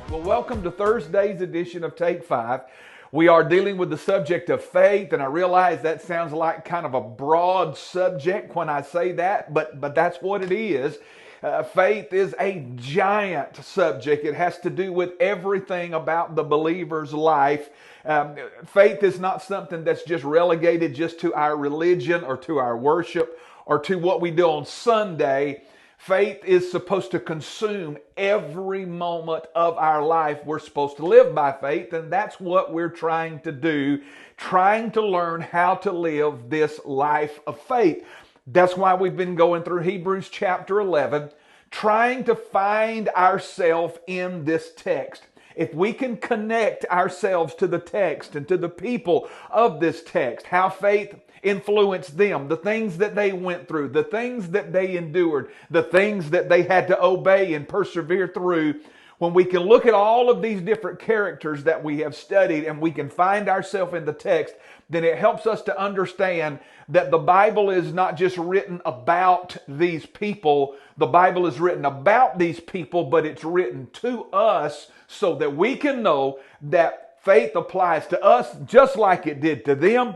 Well, welcome to Thursday's edition of Take 5. We are dealing with the subject of faith, and I realize that sounds like kind of a broad subject when I say that, but that's what it is. Faith is a giant subject. It has to do with everything about the believer's life. Faith is not something that's just relegated just to our religion or to our worship or to what we do on Sunday. Faith is supposed to consume every moment of our life. We're supposed to live by faith, and that's what we're trying to do, trying to learn how to live this life of faith. That's why we've been going through Hebrews chapter 11, trying to find ourselves in this text. If we can connect ourselves to the text and to the people of this text, how faith influenced them, the things that they went through, the things that they endured, the things that they had to obey and persevere through. When we can look at all of these different characters that we have studied and we can find ourselves in the text, then it helps us to understand that the Bible is not just written about these people. The Bible is written about these people, but it's written to us so that we can know that faith applies to us just like it did to them,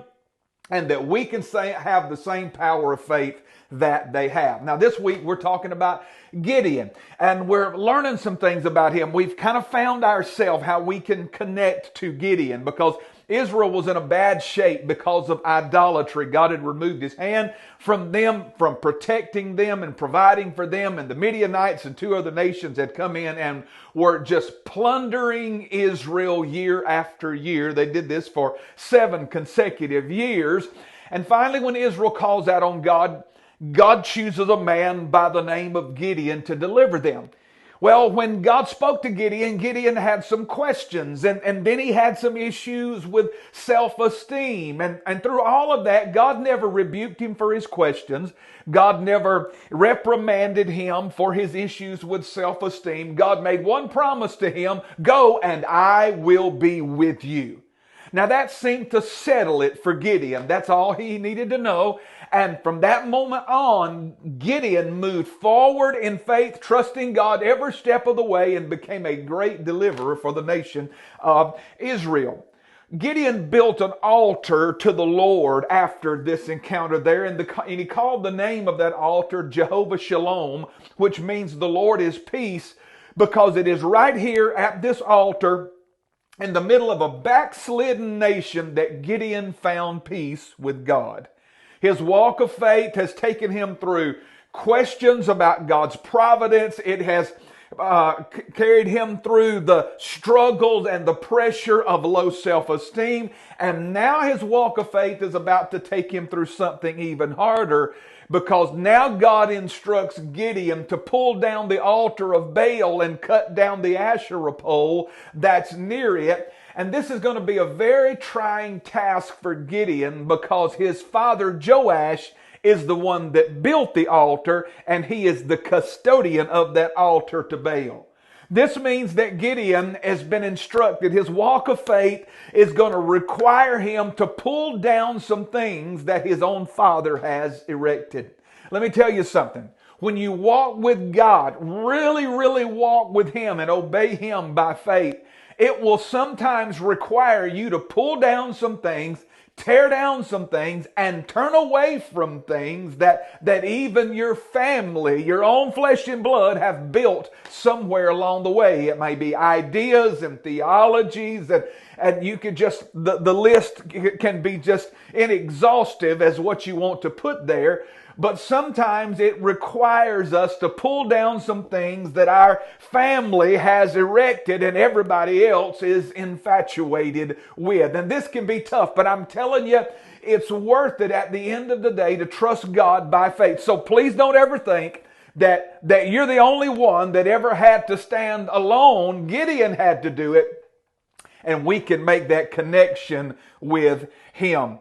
and that we can have the same power of faith that they have. Now this week we're talking about Gideon, and we're learning some things about him. We've kind of found ourselves how we can connect to Gideon, because Israel was in a bad shape because of idolatry. God had removed his hand from them, from protecting them and providing for them, and the Midianites and two other nations had come in and were just plundering Israel year after year. They did this for 7 consecutive years. And finally, when Israel calls out on God, God chooses a man by the name of Gideon to deliver them. Well, when God spoke to Gideon, Gideon had some questions, and then he had some issues with self-esteem. And through all of that, God never rebuked him for his questions. God never reprimanded him for his issues with self-esteem. God made one promise to him: go and I will be with you. Now that seemed to settle it for Gideon. That's all he needed to know. And from that moment on, Gideon moved forward in faith, trusting God every step of the way, and became a great deliverer for the nation of Israel. Gideon built an altar to the Lord after this encounter there, and he called the name of that altar Jehovah Shalom, which means the Lord is peace, because it is right here at this altar in the middle of a backslidden nation that Gideon found peace with God. His walk of faith has taken him through questions about God's providence. It has carried him through the struggles and the pressure of low self-esteem. And now his walk of faith is about to take him through something even harder, because now God instructs Gideon to pull down the altar of Baal and cut down the Asherah pole that's near it. And this is going to be a very trying task for Gideon, because his father Joash is the one that built the altar, and he is the custodian of that altar to Baal. This means that Gideon has been instructed. His walk of faith is going to require him to pull down some things that his own father has erected. Let me tell you something. When you walk with God, really walk with him and obey him by faith, it will sometimes require you to pull down some things, tear down some things, and turn away from things that even your family, your own flesh and blood, have built somewhere along the way. It may be ideas and theologies, and you could just, the list can be just inexhaustive as what you want to put there. But sometimes it requires us to pull down some things that our family has erected and everybody else is infatuated with. And this can be tough, but I'm telling you, it's worth it at the end of the day to trust God by faith. So please don't ever think that you're the only one that ever had to stand alone. Gideon had to do it, and we can make that connection with him.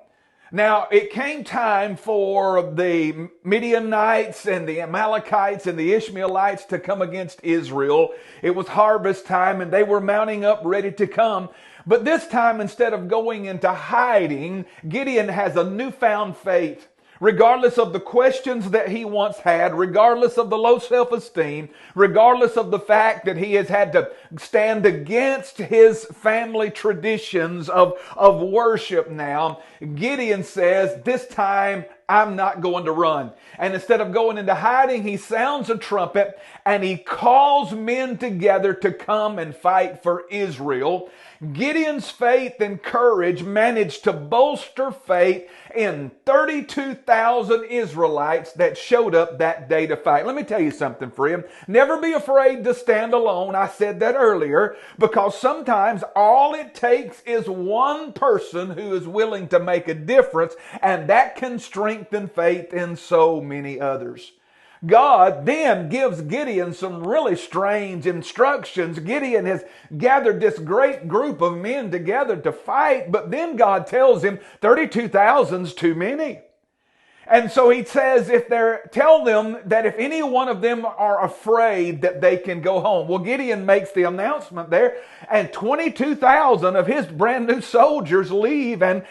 Now, it came time for the Midianites and the Amalekites and the Ishmaelites to come against Israel. It was harvest time, and they were mounting up ready to come. But this time, instead of going into hiding, Gideon has a newfound faith. regardless of the questions that he once had, regardless of the low self-esteem, regardless of the fact that he has had to stand against his family traditions of worship now, Gideon says, this time I'm not going to run. And instead of going into hiding, he sounds a trumpet and he calls men together to come and fight for Israel. Gideon's faith and courage managed to bolster faith in 32,000 Israelites that showed up that day to fight. Let me tell you something, friend. Never be afraid to stand alone. I said that earlier, because sometimes all it takes is one person who is willing to make a difference, and that can strengthen faith in so many others. God then gives Gideon some really strange instructions. Gideon has gathered this great group of men together to fight, but then God tells him 32,000's too many. And so he says, tell them that if any one of them are afraid, that they can go home. Well, Gideon makes the announcement there, and 22,000 of his brand new soldiers leave and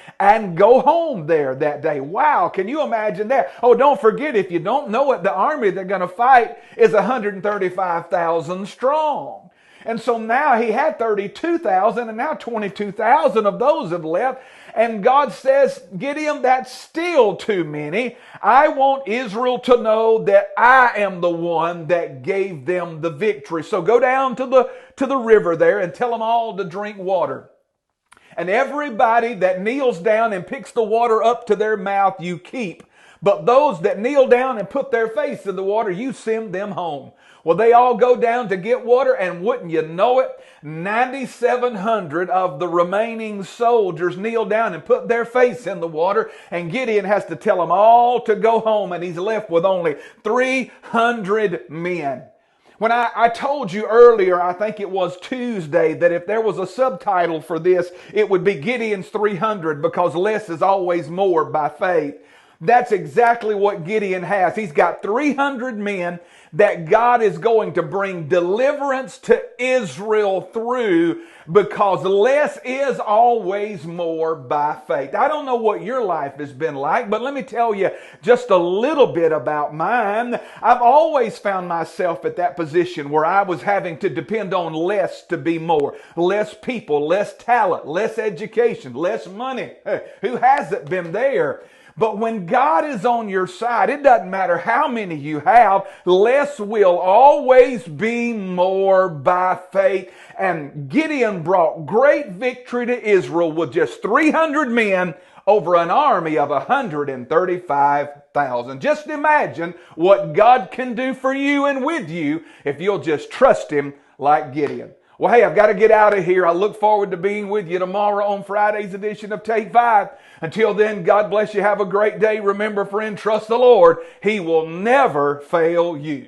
go home there that day. Wow, can you imagine that? Oh, don't forget, if you don't know it, the army they're going to fight is 135,000 strong. And so now he had 32,000, and now 22,000 of those have left. And God says, Gideon, that's still too many. I want Israel to know that I am the one that gave them the victory. So go down to the river there and tell them all to drink water. And everybody that kneels down and picks the water up to their mouth, you keep. But those that kneel down and put their face in the water, you send them home. Well, they all go down to get water, and wouldn't you know it, 9,700 of the remaining soldiers kneel down and put their face in the water, and Gideon has to tell them all to go home, and he's left with only 300 men. When I told you earlier, I think it was Tuesday, that if there was a subtitle for this, it would be Gideon's 300, because less is always more by faith. That's exactly what Gideon has. He's got 300 men that God is going to bring deliverance to Israel through, because less is always more by faith. I don't know what your life has been like, but let me tell you just a little bit about mine. I've always found myself at that position where I was having to depend on less to be more. Less people, less talent, less education, less money. Who hasn't been there? But when God is on your side, it doesn't matter how many you have, less will always be more by faith. And Gideon brought great victory to Israel with just 300 men over an army of 135,000. Just imagine what God can do for you and with you if you'll just trust Him like Gideon. Well, hey, I've got to get out of here. I look forward to being with you tomorrow on Friday's edition of Take 5. Until then, God bless you. Have a great day. Remember, friend, trust the Lord. He will never fail you.